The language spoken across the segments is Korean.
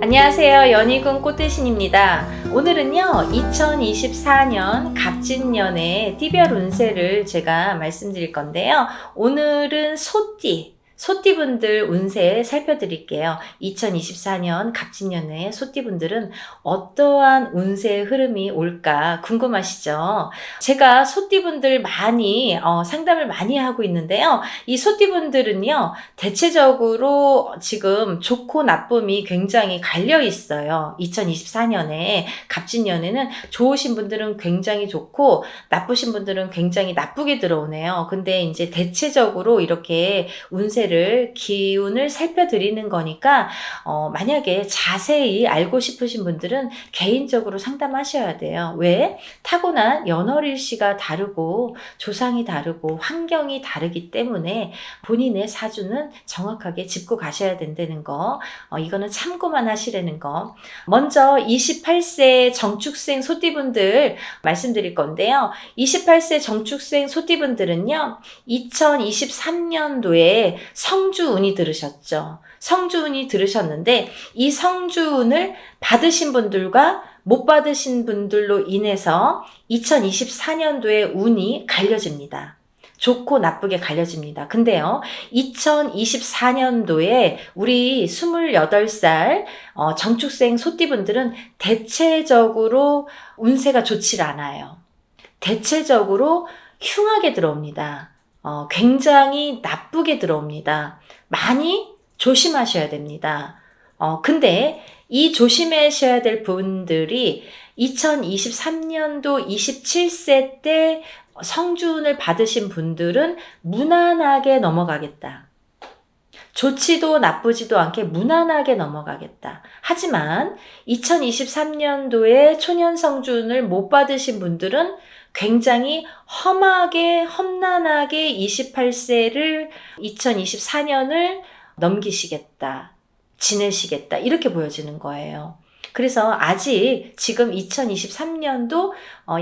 안녕하세요. 연희군 꽃대신입니다. 오늘은요 2024년 갑진년의 띠별 운세를 제가 말씀드릴 건데요. 오늘은 소띠분들 운세 살펴드릴게요. 2024년 갑진년의 소띠분들은 어떠한 운세의 흐름이 올까 궁금하시죠? 제가 소띠분들 많이 상담을 많이 하고 있는데요. 이 소띠분들은요 대체적으로 지금 좋고 나쁨이 굉장히 갈려 있어요. 2024년에 갑진년에는 좋으신 분들은 굉장히 좋고 나쁘신 분들은 굉장히 나쁘게 들어오네요. 근데 이제 대체적으로 이렇게 운세를 기운을 살펴드리는 거니까 만약에 자세히 알고 싶으신 분들은 개인적으로 상담하셔야 돼요. 왜? 타고난 연월일시가 다르고 조상이 다르고 환경이 다르기 때문에 본인의 사주는 정확하게 짚고 가셔야 된다는 거, 이거는 참고만 하시라는 거. 먼저 28세 정축생 소띠분들 말씀드릴 건데요. 28세 정축생 소띠분들은요 2023년도에 성주운이 들으셨죠. 성주운이 들으셨는데 이 성주운을 받으신 분들과 못 받으신 분들로 인해서 2024년도에 운이 갈려집니다. 좋고 나쁘게 갈려집니다. 근데요, 2024년도에 우리 28살 정축생 소띠분들은 대체적으로 운세가 좋지 않아요. 대체적으로 흉하게 들어옵니다. 굉장히 나쁘게 들어옵니다. 많이 조심하셔야 됩니다. 근데 이 조심하셔야 될 분들이 2023년도 27세 때 성주운을 받으신 분들은 무난하게 넘어가겠다. 좋지도 나쁘지도 않게 무난하게 넘어가겠다. 하지만 2023년도에 초년성주운을 못 받으신 분들은 굉장히 험난하게 28세를 2024년을 넘기시겠다, 지내시겠다 이렇게 보여지는 거예요. 그래서 아직 지금 2023년도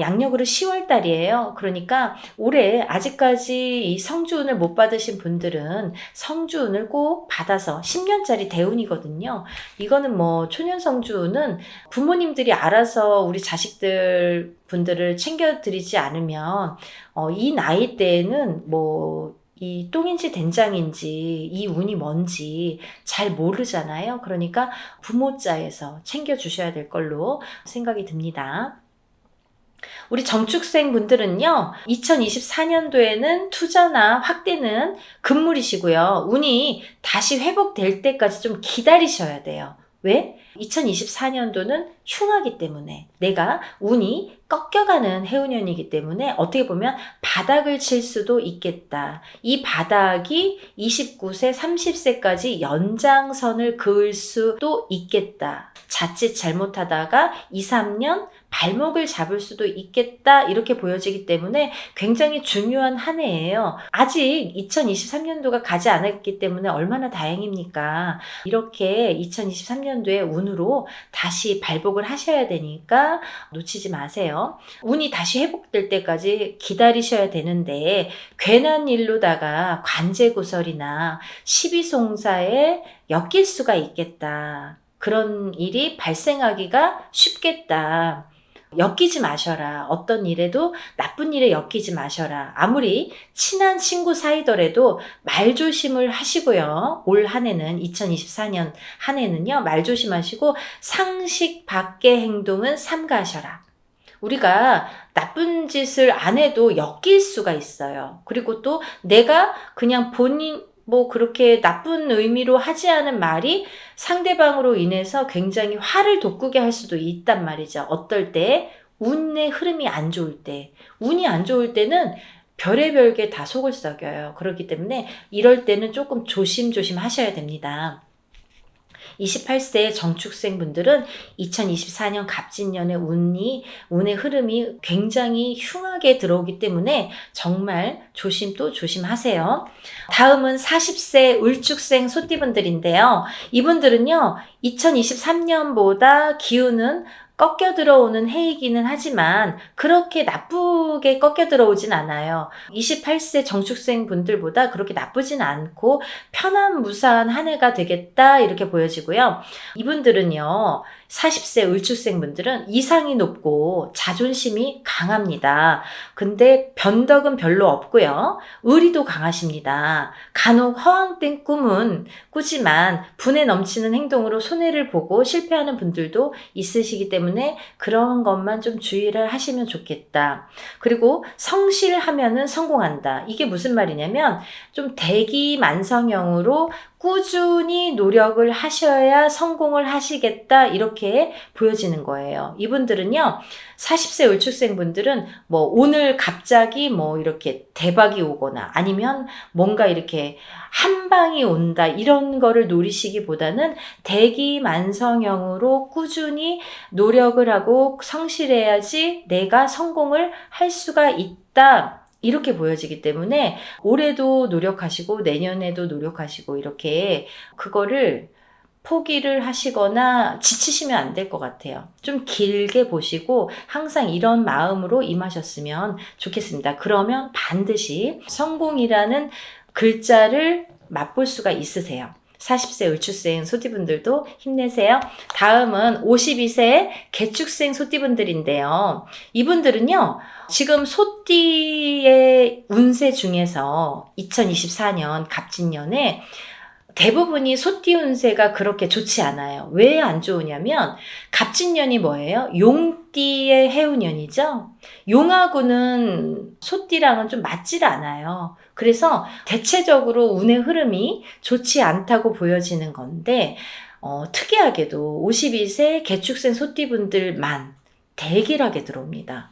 양력으로 10월 달이에요. 그러니까 올해 아직까지 이 성주운을 못 받으신 분들은 성주운을 꼭 받아서 10년짜리 대운이거든요. 이거는 뭐 초년 성주운은 부모님들이 알아서 우리 자식들 분들을 챙겨드리지 않으면 이 나이 때에는 뭐 이 똥인지 된장인지 이 운이 뭔지 잘 모르잖아요. 그러니까 부모자에서 챙겨주셔야 될 걸로 생각이 듭니다. 우리 정축생 분들은요 2024년도에는 투자나 확대는 금물이시고요. 운이 다시 회복될 때까지 좀 기다리셔야 돼요. 왜? 2024년도는 흉하기 때문에 내가 운이 꺾여가는 해운년이기 때문에 어떻게 보면 바닥을 칠 수도 있겠다. 이 바닥이 29세, 30세까지 연장선을 그을 수도 있겠다. 자칫 잘못하다가 2, 3년 발목을 잡을 수도 있겠다 이렇게 보여지기 때문에 굉장히 중요한 한 해예요. 아직 2023년도가 가지 않았기 때문에 얼마나 다행입니까? 이렇게 2023년도에 운으로 다시 발복을 하셔야 되니까 놓치지 마세요. 운이 다시 회복될 때까지 기다리셔야 되는데 괜한 일로다가 관제구설이나 시비송사에 엮일 수가 있겠다. 그런 일이 발생하기가 쉽겠다. 엮이지 마셔라. 어떤 일에도 나쁜 일에 엮이지 마셔라. 아무리 친한 친구 사이더라도 말조심을 하시고요. 올 한 해는 2024년 한 해는요. 말조심하시고 상식 밖의 행동은 삼가하셔라. 우리가 나쁜 짓을 안 해도 엮일 수가 있어요. 그리고 또 내가 그냥 뭐 그렇게 나쁜 의미로 하지 않은 말이 상대방으로 인해서 굉장히 화를 돋구게 할 수도 있단 말이죠. 어떨 때? 운의 흐름이 안 좋을 때. 운이 안 좋을 때는 별의별 게 다 속을 썩여요. 그렇기 때문에 이럴 때는 조금 조심조심 하셔야 됩니다. 28세 정축생 분들은 2024년 갑진년의 운의 흐름이 굉장히 흉하게 들어오기 때문에 정말 조심 또 조심하세요. 다음은 40세 을축생 소띠분들인데요. 이분들은요 2023년보다 기운은 꺾여 들어오는 해이기는 하지만 그렇게 나쁘게 꺾여 들어오진 않아요. 28세 정축생 분들보다 그렇게 나쁘진 않고 편한 무사한 한 해가 되겠다 이렇게 보여지고요. 이분들은요, 40세 을축생 분들은 이상이 높고 자존심이 강합니다. 근데 변덕은 별로 없고요. 의리도 강하십니다. 간혹 허황된 꿈은 꾸지만 분에 넘치는 행동으로 손해를 보고 실패하는 분들도 있으시기 때문에 그런 것만 좀 주의를 하시면 좋겠다. 그리고 성실하면은 성공한다. 이게 무슨 말이냐면 좀 대기만성형으로 꾸준히 노력을 하셔야 성공을 하시겠다 이렇게 보여지는 거예요. 이분들은요, 40세 을축생 분들은 뭐 오늘 갑자기 뭐 이렇게 대박이 오거나 아니면 뭔가 이렇게 한 방이 온다 이런 거를 노리시기보다는 대기만성형으로 꾸준히 노력을 하고 성실해야지 내가 성공을 할 수가 있다. 이렇게 보여지기 때문에 올해도 노력하시고 내년에도 노력하시고 이렇게 그거를 포기를 하시거나 지치시면 안 될 것 같아요. 좀 길게 보시고 항상 이런 마음으로 임하셨으면 좋겠습니다. 그러면 반드시 성공이라는 글자를 맛볼 수가 있으세요. 40세 을축생 소띠분들도 힘내세요. 다음은 52세 개축생 소띠분들인데요. 이분들은요, 지금 소띠의 운세 중에서 2024년 갑진년에 대부분이 소띠 운세가 그렇게 좋지 않아요. 왜 안 좋으냐면 갑진년이 뭐예요? 용띠의 해운년이죠. 용하고는 소띠랑은 좀 맞질 않아요. 그래서 대체적으로 운의 흐름이 좋지 않다고 보여지는 건데 특이하게도 52세 개축생 소띠분들만 대길하게 들어옵니다.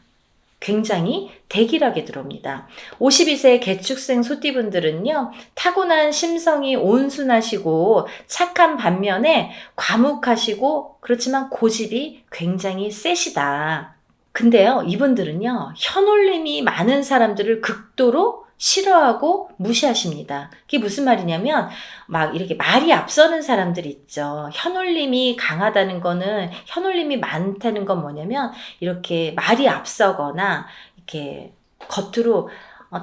굉장히 대길하게 들어옵니다. 52세 개축생 소띠분들은요, 타고난 심성이 온순하시고 착한 반면에 과묵하시고 그렇지만 고집이 굉장히 세시다. 근데요, 이분들은요, 현올림이 많은 사람들을 극도로 싫어하고 무시하십니다. 그게 무슨 말이냐면 막 이렇게 말이 앞서는 사람들 있죠. 현올림이 강하다는 거는, 현올림이 많다는 건 뭐냐면 이렇게 말이 앞서거나 이렇게 겉으로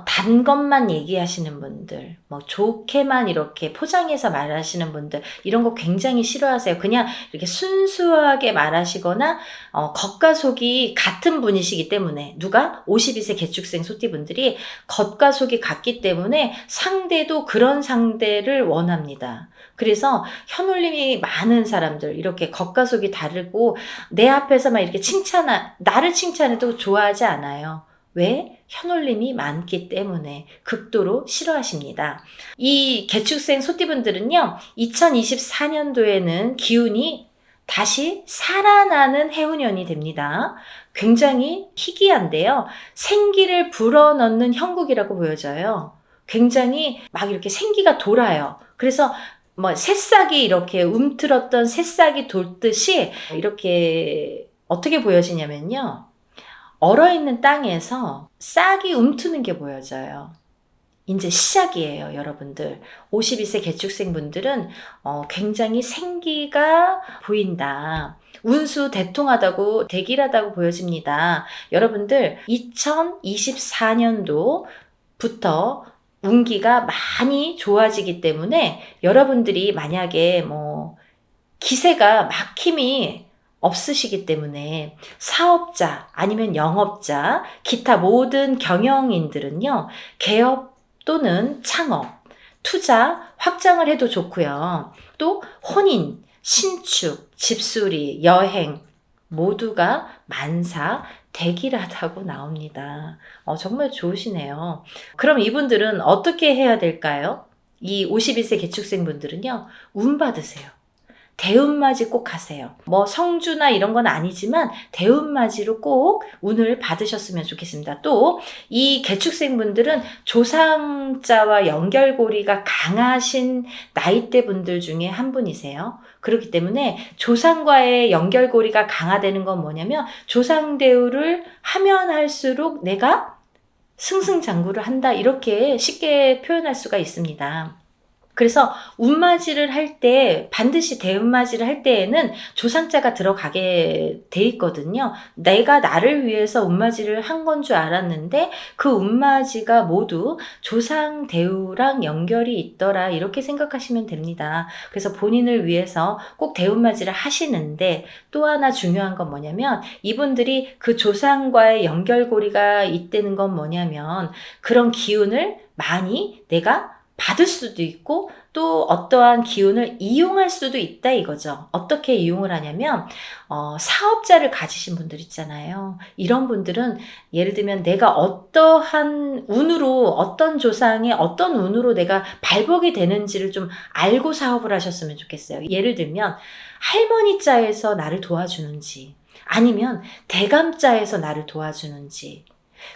단 것만 얘기하시는 분들, 뭐 좋게만 이렇게 포장해서 말하시는 분들, 이런 거 굉장히 싫어하세요. 그냥 이렇게 순수하게 말하시거나 겉과 속이 같은 분이시기 때문에, 누가 52세 개축생 소띠분들이 겉과 속이 같기 때문에 상대도 그런 상대를 원합니다. 그래서 현올림이 많은 사람들, 이렇게 겉과 속이 다르고 내 앞에서만 이렇게 나를 칭찬해도 좋아하지 않아요. 왜? 현올림이 많기 때문에 극도로 싫어하십니다. 이 개축생 소띠분들은요, 2024년도에는 기운이 다시 살아나는 해운년이 됩니다. 굉장히 희귀한데요. 생기를 불어넣는 형국이라고 보여져요. 굉장히 막 이렇게 생기가 돌아요. 그래서 뭐 새싹이 이렇게 움틀었던 새싹이 돌듯이 이렇게 어떻게 보여지냐면요. 얼어있는 땅에서 싹이 움트는 게 보여져요. 이제 시작이에요, 여러분들. 52세 개축생 분들은 굉장히 생기가 보인다. 운수 대통하다고, 대길하다고 보여집니다. 여러분들, 2024년도부터 운기가 많이 좋아지기 때문에 여러분들이 만약에 기세가 막힘이 없으시기 때문에 사업자 아니면 영업자, 기타 모든 경영인들은요, 개업 또는 창업, 투자, 확장을 해도 좋고요. 또 혼인, 신축, 집수리, 여행 모두가 만사 대길하다고 나옵니다. 정말 좋으시네요. 그럼 이분들은 어떻게 해야 될까요? 이 52세 개축생 분들은요, 운 받으세요. 대운맞이 꼭 하세요. 성주나 이런 건 아니지만 대운맞이로 꼭 운을 받으셨으면 좋겠습니다. 또 이 개축생분들은 조상자와 연결고리가 강하신 나이대 분들 중에 한 분이세요. 그렇기 때문에 조상과의 연결고리가 강화되는 건 뭐냐면 조상대우를 하면 할수록 내가 승승장구를 한다, 이렇게 쉽게 표현할 수가 있습니다. 그래서 운맞이를 할 때 반드시 대운맞이를 할 때에는 조상자가 들어가게 돼 있거든요. 내가 나를 위해서 운맞이를 한 건 줄 알았는데 그 운맞이가 모두 조상 대우랑 연결이 있더라, 이렇게 생각하시면 됩니다. 그래서 본인을 위해서 꼭 대운맞이를 하시는데 또 하나 중요한 건 뭐냐면 이분들이 그 조상과의 연결고리가 있다는 건 뭐냐면 그런 기운을 많이 내가 받을 수도 있고 또 어떠한 기운을 이용할 수도 있다 이거죠. 어떻게 이용을 하냐면 사업자를 가지신 분들 있잖아요. 이런 분들은 예를 들면 내가 어떠한 운으로 어떤 조상의 어떤 운으로 내가 발복이 되는지를 좀 알고 사업을 하셨으면 좋겠어요. 예를 들면 할머니 자에서 나를 도와주는지 아니면 대감 자에서 나를 도와주는지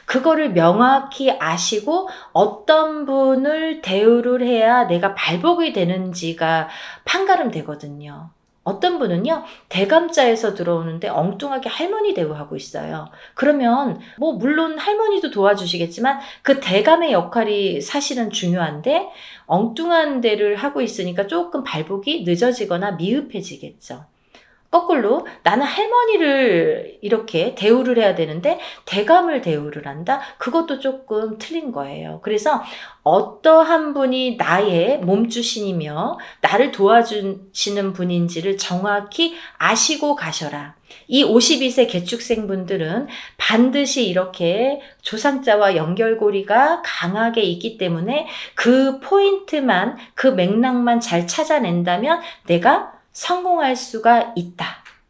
그거를 명확히 아시고 어떤 분을 대우를 해야 내가 발복이 되는지가 판가름 되거든요. 어떤 분은요, 대감자에서 들어오는데 엉뚱하게 할머니 대우하고 있어요. 그러면 뭐 물론 할머니도 도와주시겠지만 그 대감의 역할이 사실은 중요한데 엉뚱한 데를 하고 있으니까 조금 발복이 늦어지거나 미흡해지겠죠. 거꾸로 나는 할머니를 이렇게 대우를 해야 되는데 대감을 대우를 한다? 그것도 조금 틀린 거예요. 그래서 어떠한 분이 나의 몸주신이며 나를 도와주시는 분인지를 정확히 아시고 가셔라. 이 52세 개축생 분들은 반드시 이렇게 조상자와 연결고리가 강하게 있기 때문에 그 포인트만, 그 맥락만 잘 찾아낸다면 내가 성공할 수가 있다.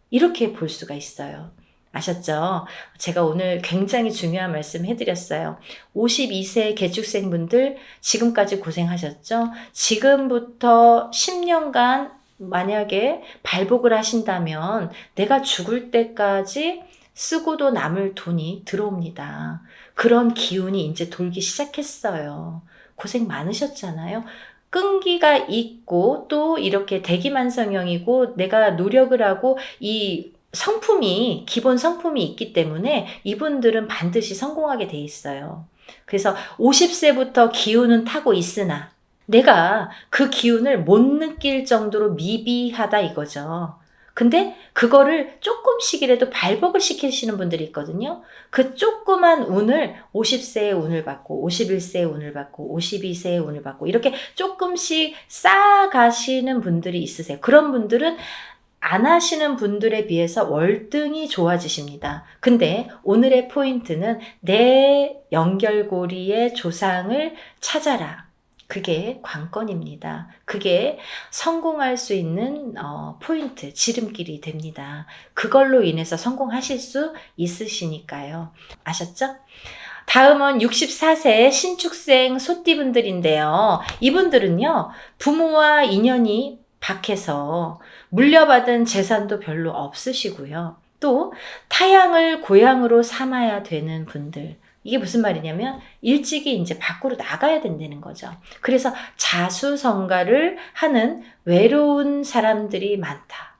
이렇게 볼 수가 있어요. 아셨죠? 제가 오늘 굉장히 중요한 말씀 해드렸어요. 52세 개축생분들 지금까지 고생하셨죠? 지금부터 10년간 만약에 발복을 하신다면 내가 죽을 때까지 쓰고도 남을 돈이 들어옵니다. 그런 기운이 이제 돌기 시작했어요. 고생 많으셨잖아요. 끈기가 있고 또 이렇게 대기만성형이고 내가 노력을 하고 이 성품이 기본 성품이 있기 때문에 이분들은 반드시 성공하게 돼 있어요. 그래서 50세부터 기운은 타고 있으나 내가 그 기운을 못 느낄 정도로 미비하다 이거죠. 근데 그거를 조금씩이라도 발복을 시키시는 분들이 있거든요. 그 조그만 운을 50세의 운을 받고 51세의 운을 받고 52세의 운을 받고 이렇게 조금씩 쌓아가시는 분들이 있으세요. 그런 분들은 안 하시는 분들에 비해서 월등히 좋아지십니다. 근데 오늘의 포인트는 내 연결고리의 조상을 찾아라. 그게 관건입니다. 그게 성공할 수 있는 포인트, 지름길이 됩니다. 그걸로 인해서 성공하실 수 있으시니까요. 아셨죠? 다음은 64세 신축생 소띠분들인데요. 이분들은요, 부모와 인연이 박해서 물려받은 재산도 별로 없으시고요. 또 타양을 고향으로 삼아야 되는 분들. 이게 무슨 말이냐면 일찍이 이제 밖으로 나가야 된다는 거죠. 그래서 자수성가를 하는 외로운 사람들이 많다.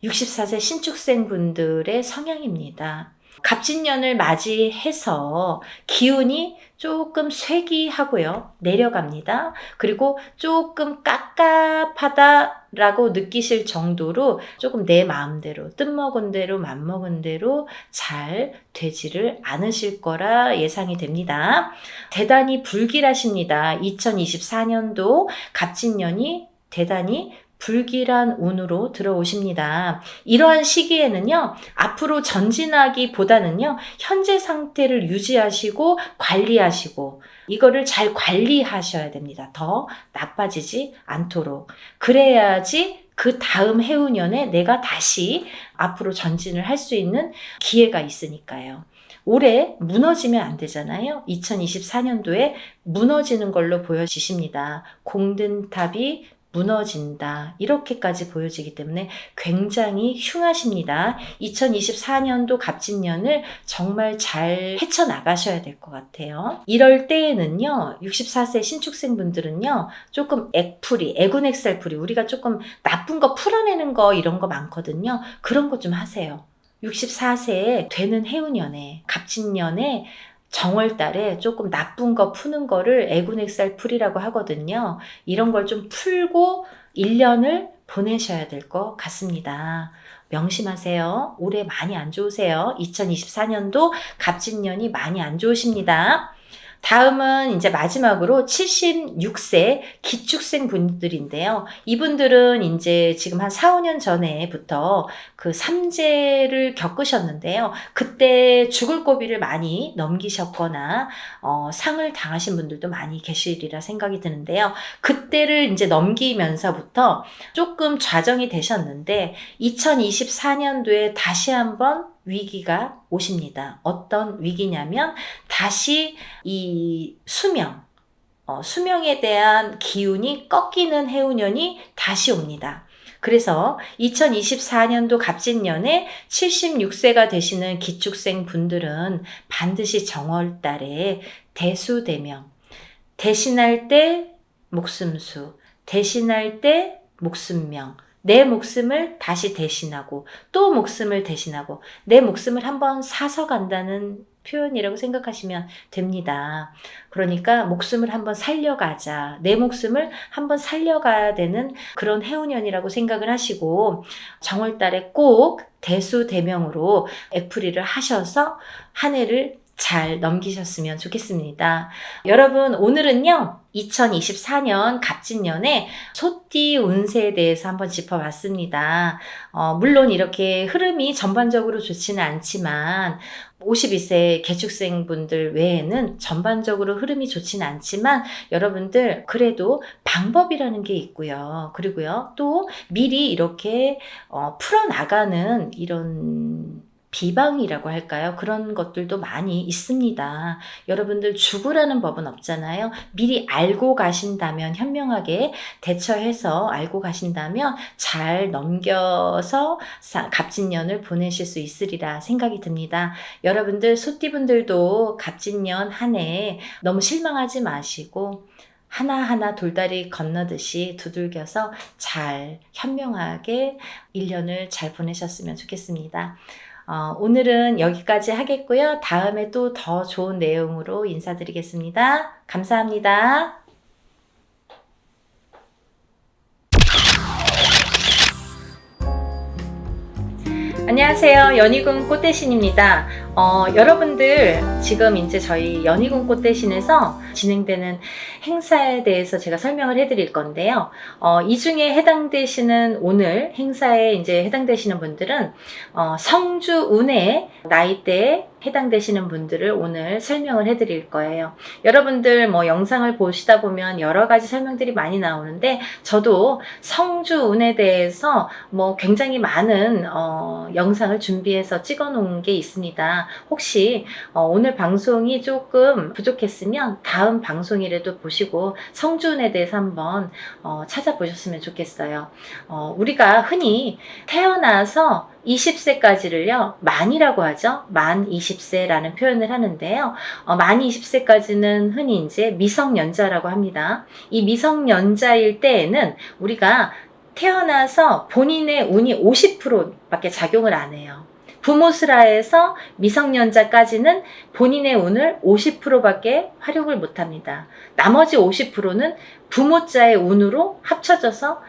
64세 신축생 분들의 성향입니다. 갑진년을 맞이해서 기운이 조금 쇠기하고요. 내려갑니다. 그리고 조금 깝깝하다라고 느끼실 정도로 조금 내 마음대로 뜻먹은 대로 맘먹은 대로 잘 되지를 않으실 거라 예상이 됩니다. 대단히 불길하십니다. 2024년도 갑진년이 대단히 불길한 운으로 들어오십니다. 이러한 시기에는요, 앞으로 전진하기보다는요, 현재 상태를 유지하시고 관리하시고, 이거를 잘 관리하셔야 됩니다. 더 나빠지지 않도록. 그래야지 그 다음 해운년에 내가 다시 앞으로 전진을 할 수 있는 기회가 있으니까요. 올해 무너지면 안 되잖아요. 2024년도에 무너지는 걸로 보여지십니다. 공든탑이 무너진다. 이렇게까지 보여지기 때문에 굉장히 흉하십니다. 2024년도 갑진년을 정말 잘 헤쳐나가셔야 될 것 같아요. 이럴 때에는요, 64세 신축생분들은요, 조금 액풀이, 애군액살풀이, 우리가 조금 나쁜 거 풀어내는 거 이런 거 많거든요. 그런 거 좀 하세요. 64세에 되는 해운년에, 갑진년에 정월달에 조금 나쁜 거 푸는 거를 애군액살 풀이라고 하거든요. 이런 걸 좀 풀고 1년을 보내셔야 될 것 같습니다. 명심하세요. 올해 많이 안 좋으세요. 2024년도 갑진년이 많이 안 좋으십니다. 다음은 이제 마지막으로 76세 기축생 분들인데요. 이분들은 이제 지금 한 4, 5년 전에부터 그 삼재를 겪으셨는데요. 그때 죽을 고비를 많이 넘기셨거나 상을 당하신 분들도 많이 계시리라 생각이 드는데요. 그때를 이제 넘기면서부터 조금 좌정이 되셨는데 2024년도에 다시 한번 위기가 오십니다. 어떤 위기냐면 다시 이 수명에 대한 기운이 꺾이는 해운년이 다시 옵니다. 그래서 2024년도 갑진년에 76세가 되시는 기축생 분들은 반드시 정월달에 대수대명, 대신할 때 목숨수, 대신할 때 목숨명, 내 목숨을 다시 대신하고 또 목숨을 대신하고 내 목숨을 한번 사서 간다는 표현이라고 생각하시면 됩니다. 그러니까 목숨을 한번 살려가자. 내 목숨을 한번 살려가야 되는 그런 해운년이라고 생각을 하시고 정월달에 꼭 대수대명으로 액풀이를 하셔서 한 해를 잘 넘기셨으면 좋겠습니다. 여러분, 오늘은요 2024년 갑진년의 소띠 운세에 대해서 한번 짚어봤습니다. 물론 이렇게 흐름이 전반적으로 좋지는 않지만 52세 개축생 분들 외에는 전반적으로 흐름이 좋지는 않지만 여러분들 그래도 방법이라는 게 있고요. 그리고요 또 미리 이렇게 풀어나가는 이런 비방이라고 할까요? 그런 것들도 많이 있습니다. 여러분들 죽으라는 법은 없잖아요. 미리 알고 가신다면 현명하게 대처해서 알고 가신다면 잘 넘겨서 갑진년을 보내실 수 있으리라 생각이 듭니다. 여러분들 소띠분들도 갑진년 한 해 너무 실망하지 마시고 하나하나 돌다리 건너듯이 두들겨서 잘 현명하게 1년을 잘 보내셨으면 좋겠습니다. 오늘은 여기까지 하겠고요. 다음에 또 더 좋은 내용으로 인사드리겠습니다. 감사합니다. 안녕하세요. 연희군 꽃대신입니다. 여러분들 지금 이제 저희 연희군 꽃대신에서 진행되는 행사에 대해서 제가 설명을 해드릴 건데요. 이 중에 해당되시는 오늘 행사에 이제 해당되시는 분들은 성주 운해 나이대에 해당되시는 분들을 오늘 설명을 해드릴 거예요. 여러분들 뭐 영상을 보시다 보면 여러 가지 설명들이 많이 나오는데 저도 성주 운에 대해서 뭐 굉장히 많은 영상을 준비해서 찍어 놓은 게 있습니다. 혹시 오늘 방송이 조금 부족했으면 다음 방송이라도 보시고 성주운에 대해서 한번 찾아보셨으면 좋겠어요. 우리가 흔히 태어나서 20세까지를요, 만이라고 하죠. 만 20세라는 표현을 하는데요. 만 20세까지는 흔히 이제 미성년자라고 합니다. 이 미성년자일 때에는 우리가 태어나서 본인의 운이 50%밖에 작용을 안 해요. 부모스라에서 미성년자까지는 본인의 운을 50%밖에 활용을 못합니다. 나머지 50%는 부모자의 운으로 합쳐져서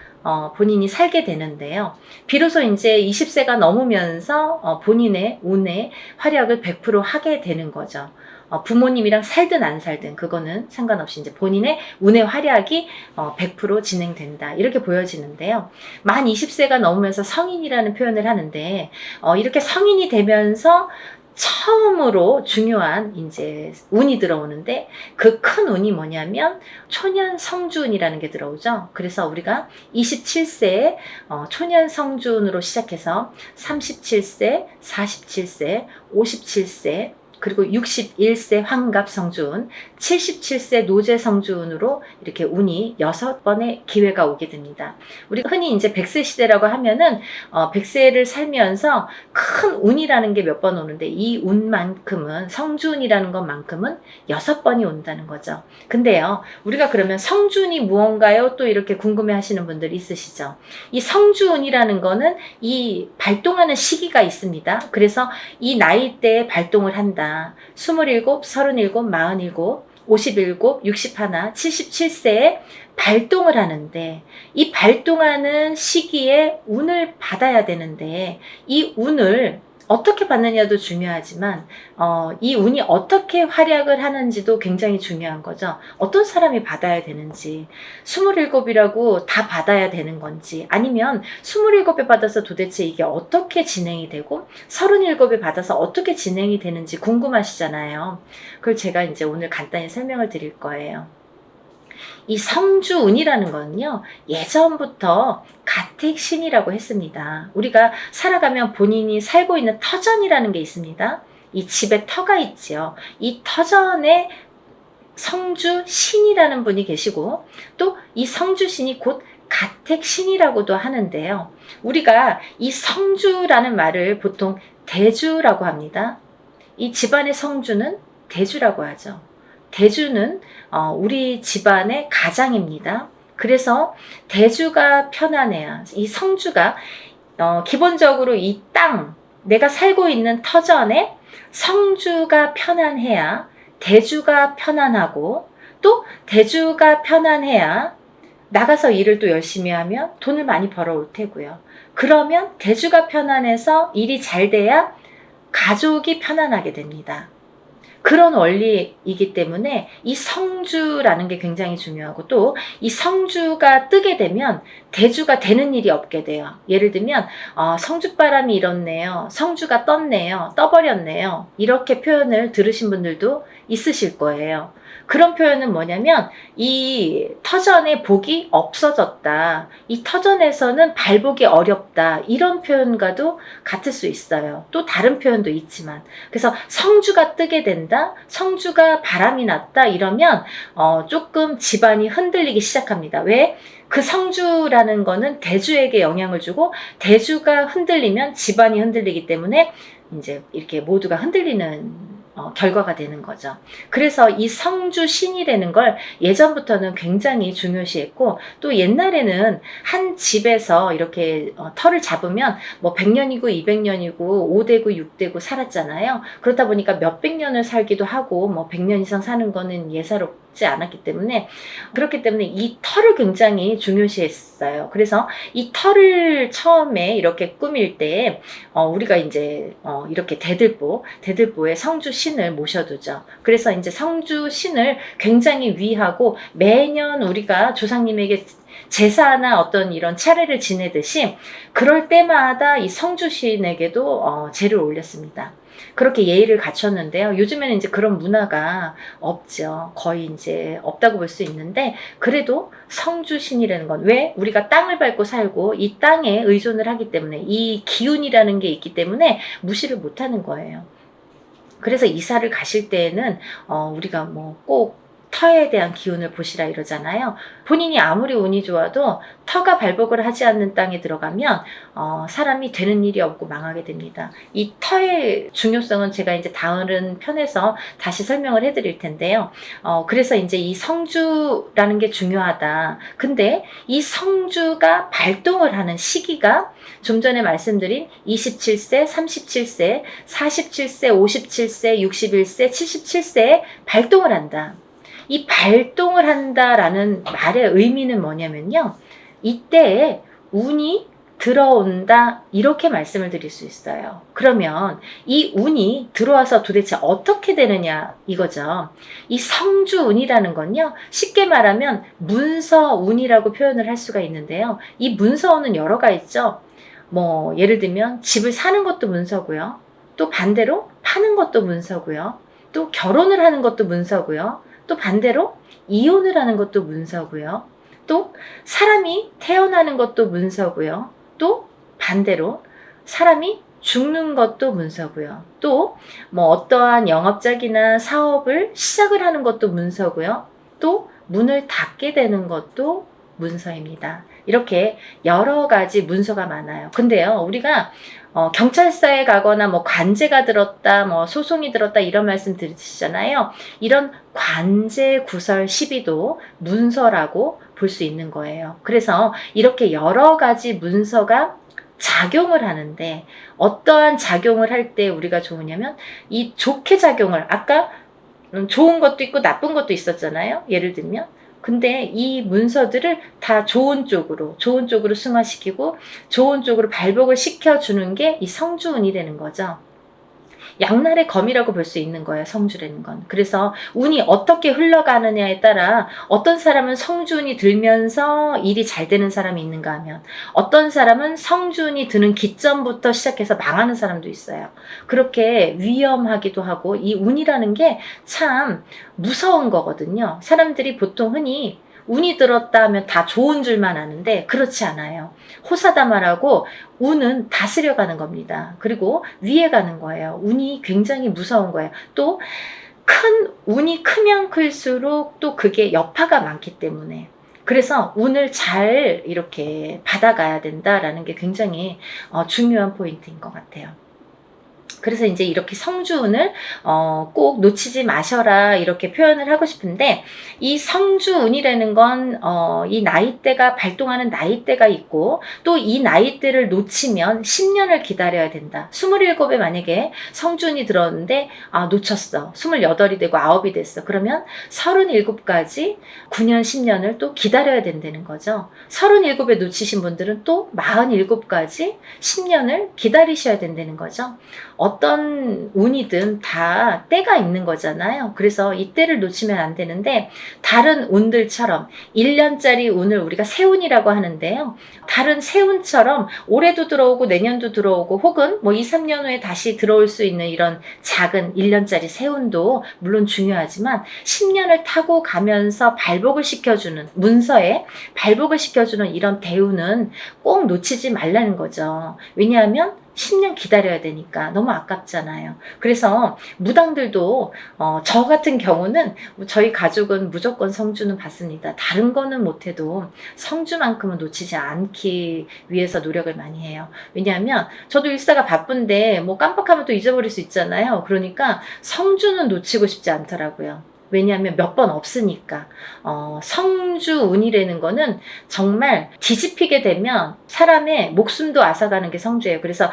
본인이 살게 되는데요. 비로소 이제 20세가 넘으면서 본인의 운의 활약을 100% 하게 되는 거죠. 부모님이랑 살든 안 살든 그거는 상관없이 이제 본인의 운의 활약이 100% 진행된다. 이렇게 보여지는데요. 만 20세가 넘으면서 성인이라는 표현을 하는데 이렇게 성인이 되면서 처음으로 중요한 이제 운이 들어오는데 그 큰 운이 뭐냐면 초년 성주운이라는 게 들어오죠. 그래서 우리가 27세에 초년 성주운으로 시작해서 37세, 47세, 57세 그리고 61세 환갑성주운, 77세 노제성주운으로 이렇게 운이 6번의 기회가 오게 됩니다. 우리가 흔히 이제 100세 시대라고 하면은 100세를 살면서 큰 운이라는 게 몇 번 오는데 이 운만큼은 성주운이라는 것만큼은 6번이 온다는 거죠. 근데요, 우리가 그러면 성주운이 무언가요? 또 이렇게 궁금해 하시는 분들 있으시죠? 이 성주운이라는 거는 이 발동하는 시기가 있습니다. 그래서 이 나이대에 발동을 한다. 하나, 27, 37, 47, 57, 61, 77세에 발동을 하는데, 이 발동하는 시기에 운을 받아야 되는데, 이 운을 어떻게 받느냐도 중요하지만 이 운이 어떻게 활약을 하는지도 굉장히 중요한 거죠. 어떤 사람이 받아야 되는지, 27이라고 다 받아야 되는 건지, 아니면 27에 받아서 도대체 이게 어떻게 진행이 되고 37에 받아서 어떻게 진행이 되는지 궁금하시잖아요. 그걸 제가 이제 오늘 간단히 설명을 드릴 거예요. 이 성주운이라는 거는요, 예전부터 가택신이라고 했습니다. 우리가 살아가면 본인이 살고 있는 터전이라는 게 있습니다. 이 집에 터가 있지요. 이 터전에 성주신이라는 분이 계시고, 또 이 성주신이 곧 가택신이라고도 하는데요. 우리가 이 성주라는 말을 보통 대주라고 합니다. 이 집안의 성주는 대주라고 하죠. 대주는 우리 집안의 가장입니다. 그래서 대주가 편안해야, 이 성주가 기본적으로 이 땅, 내가 살고 있는 터전에 성주가 편안해야 대주가 편안하고, 또 대주가 편안해야 나가서 일을 또 열심히 하면 돈을 많이 벌어올 테고요. 그러면 대주가 편안해서 일이 잘 돼야 가족이 편안하게 됩니다. 그런 원리이기 때문에 이 성주라는 게 굉장히 중요하고, 또 이 성주가 뜨게 되면 대주가 되는 일이 없게 돼요. 예를 들면 성주바람이 일었네요, 성주가 떴네요, 떠버렸네요, 이렇게 표현을 들으신 분들도 있으실 거예요. 그런 표현은 뭐냐면 이 터전에 복이 없어졌다, 이 터전에서는 발복이 어렵다, 이런 표현과도 같을 수 있어요. 또 다른 표현도 있지만, 그래서 성주가 뜨게 된다, 성주가 바람이 났다, 이러면 조금 집안이 흔들리기 시작합니다. 왜? 그 성주라는 거는 대주에게 영향을 주고, 대주가 흔들리면 집안이 흔들리기 때문에 이제 이렇게 모두가 흔들리는 결과가 되는 거죠. 그래서 이 성주신이라는 걸 예전부터는 굉장히 중요시했고, 또 옛날에는 한 집에서 이렇게 터를 잡으면 뭐 100년이고 200년이고 5대고 6대고 살았잖아요. 그렇다 보니까 몇백 년을 살기도 하고, 뭐 100년 이상 사는 거는 예사롭지 않았기 때문에, 그렇기 때문에 이 터를 굉장히 중요시했어요. 그래서 이 터를 처음에 이렇게 꾸밀 때 우리가 이제 이렇게 대들보에 성주신을 모셔두죠. 그래서 이제 성주신을 굉장히 위하고, 매년 우리가 조상님에게 제사나 어떤 이런 차례를 지내듯이 그럴 때마다 이 성주신에게도 제를 올렸습니다. 그렇게 예의를 갖췄는데요. 요즘에는 이제 그런 문화가 없죠. 거의 이제 없다고 볼 수 있는데, 그래도 성주신이라는 건, 왜? 우리가 땅을 밟고 살고 이 땅에 의존을 하기 때문에, 이 기운이라는 게 있기 때문에 무시를 못하는 거예요. 그래서 이사를 가실 때에는 우리가 뭐 꼭 터에 대한 기운을 보시라 이러잖아요. 본인이 아무리 운이 좋아도 터가 발복을 하지 않는 땅에 들어가면 사람이 되는 일이 없고 망하게 됩니다. 이 터의 중요성은 제가 이제 다른 편에서 다시 설명을 해드릴 텐데요. 그래서 이제 이 성주라는 게 중요하다. 근데 이 성주가 발동을 하는 시기가 좀 전에 말씀드린 27세, 37세, 47세, 57세, 61세, 77세에 발동을 한다. 이 발동을 한다라는 말의 의미는 뭐냐면요, 이때에 운이 들어온다, 이렇게 말씀을 드릴 수 있어요. 그러면 이 운이 들어와서 도대체 어떻게 되느냐 이거죠. 이 성주운이라는 건요, 쉽게 말하면 문서운이라고 표현을 할 수가 있는데요. 이 문서운은 여러가 있죠. 뭐 예를 들면 집을 사는 것도 문서고요, 또 반대로 파는 것도 문서고요, 또 결혼을 하는 것도 문서고요, 또 반대로 이혼을 하는 것도 문서고요, 또 사람이 태어나는 것도 문서고요, 또 반대로 사람이 죽는 것도 문서고요, 또 뭐 어떠한 영업작이나 사업을 시작을 하는 것도 문서고요, 또 문을 닫게 되는 것도 문서입니다. 이렇게 여러 가지 문서가 많아요. 근데요, 우리가 경찰서에 가거나 뭐 관제가 들었다, 뭐 소송이 들었다, 이런 말씀 들으시잖아요. 이런 관제 구설 시비도 문서라고 볼 수 있는 거예요. 그래서 이렇게 여러 가지 문서가 작용을 하는데 어떠한 작용을 할 때 우리가 좋으냐면 이 좋게 작용을 아까 좋은 것도 있고 나쁜 것도 있었잖아요. 예를 들면 근데 이 문서들을 다 좋은 쪽으로 승화시키고 좋은 쪽으로 발복을 시켜주는 게 이 성주운이라는 거죠. 양날의 검이라고 볼 수 있는 거예요. 성주라는 건. 그래서 운이 어떻게 흘러가느냐에 따라 어떤 사람은 성주운이 들면서 일이 잘 되는 사람이 있는가 하면 어떤 사람은 성주운이 드는 기점부터 시작해서 망하는 사람도 있어요. 그렇게 위험하기도 하고 이 운이라는 게 참 무서운 거거든요. 사람들이 보통 흔히 운이 들었다 하면 다 좋은 줄만 아는데 그렇지 않아요. 호사다마라고 운은 다스려가는 겁니다. 그리고 위에 가는 거예요. 운이 굉장히 무서운 거예요. 또 운이 크면 클수록 또 그게 여파가 많기 때문에 그래서 운을 잘 이렇게 받아가야 된다라는 게 굉장히 중요한 포인트인 것 같아요. 그래서 이제 이렇게 성주운을 꼭 놓치지 마셔라 이렇게 표현을 하고 싶은데 이 성주운이라는 건 이 나이대가 발동하는 나이대가 있고 또 이 나이대를 놓치면 10년을 기다려야 된다. 27에 만약에 성주운이 들었는데 놓쳤어. 28이 되고 9이 됐어. 그러면 37까지 9년 10년을 또 기다려야 된다는 거죠. 37에 놓치신 분들은 또 47까지 10년을 기다리셔야 된다는 거죠. 어떤 운이든 다 때가 있는 거잖아요. 그래서 이 때를 놓치면 안 되는데 다른 운들처럼 1년짜리 운을 우리가 세운이라고 하는데요. 다른 세운처럼 올해도 들어오고 내년도 들어오고 혹은 뭐 2, 3년 후에 다시 들어올 수 있는 이런 작은 1년짜리 세운도 물론 중요하지만 10년을 타고 가면서 발복을 시켜주는 문서에 발복을 시켜주는 이런 대운은 꼭 놓치지 말라는 거죠. 왜냐하면 10년 기다려야 되니까 너무 아깝잖아요. 그래서 무당들도 저 같은 경우는 저희 가족은 무조건 성주는 받습니다. 다른 거는 못해도 성주만큼은 놓치지 않기 위해서 노력을 많이 해요. 왜냐하면 저도 일사가 바쁜데 뭐 깜빡하면 또 잊어버릴 수 있잖아요. 그러니까 성주는 놓치고 싶지 않더라고요. 왜냐하면 몇 번 없으니까. 성주운이라는 거는 정말 뒤집히게 되면 사람의 목숨도 앗아가는 게 성주예요. 그래서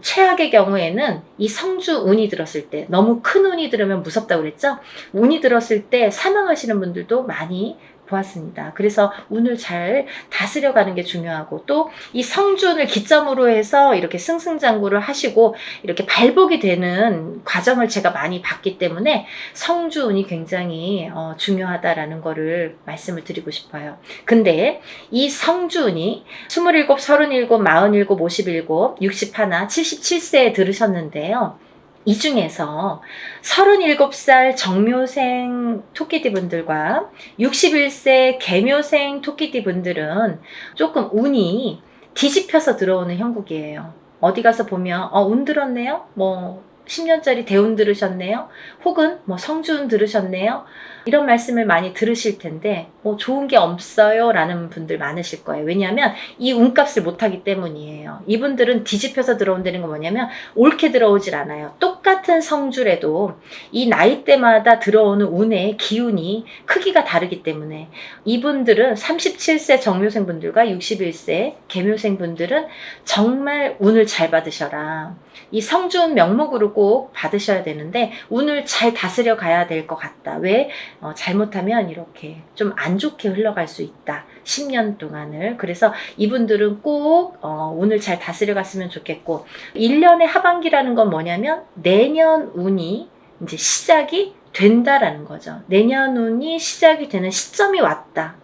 최악의 경우에는 이 성주운이 들었을 때 너무 큰 운이 들으면 무섭다고 그랬죠. 운이 들었을 때 사망하시는 분들도 많이 보았습니다. 그래서 운을 잘 다스려가는 게 중요하고 또 이 성주운을 기점으로 해서 이렇게 승승장구를 하시고 이렇게 발복이 되는 과정을 제가 많이 봤기 때문에 성주운이 굉장히 중요하다라는 거를 말씀을 드리고 싶어요. 근데 이 성주운이 27, 37, 47, 57, 61, 77세에 들으셨는데요. 이 중에서 37살 정묘생 토끼띠 분들과 61세 개묘생 토끼띠 분들은 조금 운이 뒤집혀서 들어오는 형국이에요. 어디 가서 보면 운 들었네요. 뭐 10년짜리 대운 들으셨네요. 혹은 뭐 성주운 들으셨네요. 이런 말씀을 많이 들으실 텐데 좋은 게 없어요 라는 분들 많으실 거예요. 왜냐하면 이 운값을 못하기 때문이에요. 이분들은 뒤집혀서 들어온다는 건 뭐냐면 옳게 들어오질 않아요. 똑같은 성주래도 이 나이대마다 들어오는 운의 기운이 크기가 다르기 때문에 이분들은 37세 정묘생 분들과 61세 개묘생 분들은 정말 운을 잘 받으셔라. 이 성주운 명목으로 꼭 받으셔야 되는데 운을 잘 다스려 가야 될 것 같다. 왜? 잘못하면 이렇게 좀 안 좋게 흘러갈 수 있다. 10년 동안을. 그래서 이분들은 꼭 운을 잘 다스려 갔으면 좋겠고 1년의 하반기라는 건 뭐냐면 내년 운이 이제 시작이 된다라는 거죠. 내년 운이 시작이 되는 시점이 왔다.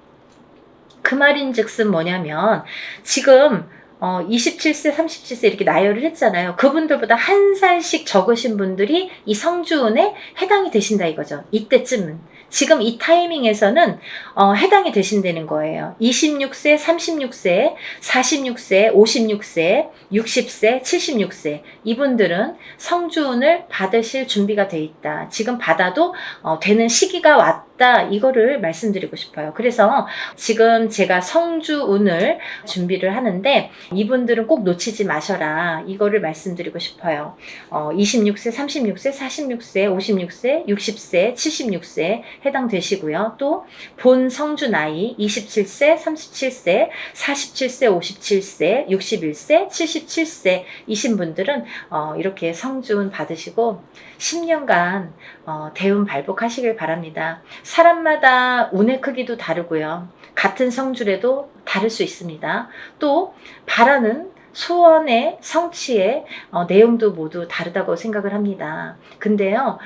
그 말인즉슨 뭐냐면 지금 27세, 37세 이렇게 나열을 했잖아요. 그분들보다 한 살씩 적으신 분들이 이 성주운에 해당이 되신다 이거죠. 이때쯤은. 지금 이 타이밍에서는 해당이 되신다는 거예요. 26세, 36세, 46세, 56세, 60세, 76세 이분들은 성주운을 받으실 준비가 돼 있다. 지금 받아도 되는 시기가 왔다. 있다, 이거를 말씀드리고 싶어요. 그래서 지금 제가 성주운을 준비를 하는데 이분들은 꼭 놓치지 마셔라, 이거를 말씀드리고 싶어요. 26세, 36세, 46세, 56세, 60세, 76세 해당되시고요. 또 본 성주 나이 27세, 37세, 47세, 57세, 61세, 77세 이신 분들은 이렇게 성주운 받으시고 10년간 대운 발복하시길 바랍니다. 사람마다 운의 크기도 다르고요. 같은 성주래도 다를 수 있습니다. 또 바라는 소원의 성취의 내용도 모두 다르다고 생각을 합니다. 근데요,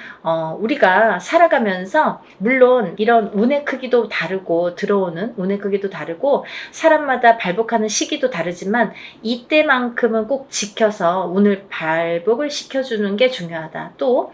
우리가 살아가면서 물론 이런 운의 크기도 다르고 들어오는 운의 크기도 다르고 사람마다 발복하는 시기도 다르지만 이때만큼은 꼭 지켜서 운을 발복을 시켜주는 게 중요하다. 또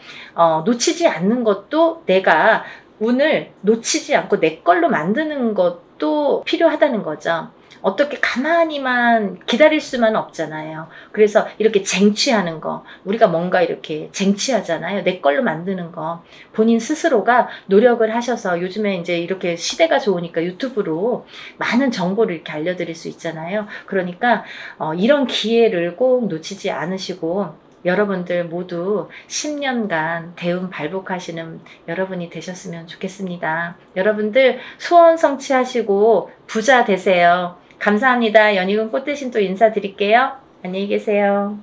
놓치지 않는 것도, 내가 운을 놓치지 않고 내 걸로 만드는 것도 필요하다는 거죠. 어떻게 가만히만 기다릴 수만 없잖아요. 그래서 이렇게 쟁취하는 거, 우리가 뭔가 이렇게 쟁취하잖아요. 내 걸로 만드는 거, 본인 스스로가 노력을 하셔서, 요즘에 이제 이렇게 시대가 좋으니까 유튜브로 많은 정보를 이렇게 알려드릴 수 있잖아요. 그러니까 이런 기회를 꼭 놓치지 않으시고 여러분들 모두 10년간 대운 발복하시는 여러분이 되셨으면 좋겠습니다. 여러분들 소원 성취하시고 부자 되세요. 감사합니다. 연희군 꽃대신 또 인사드릴게요. 안녕히 계세요.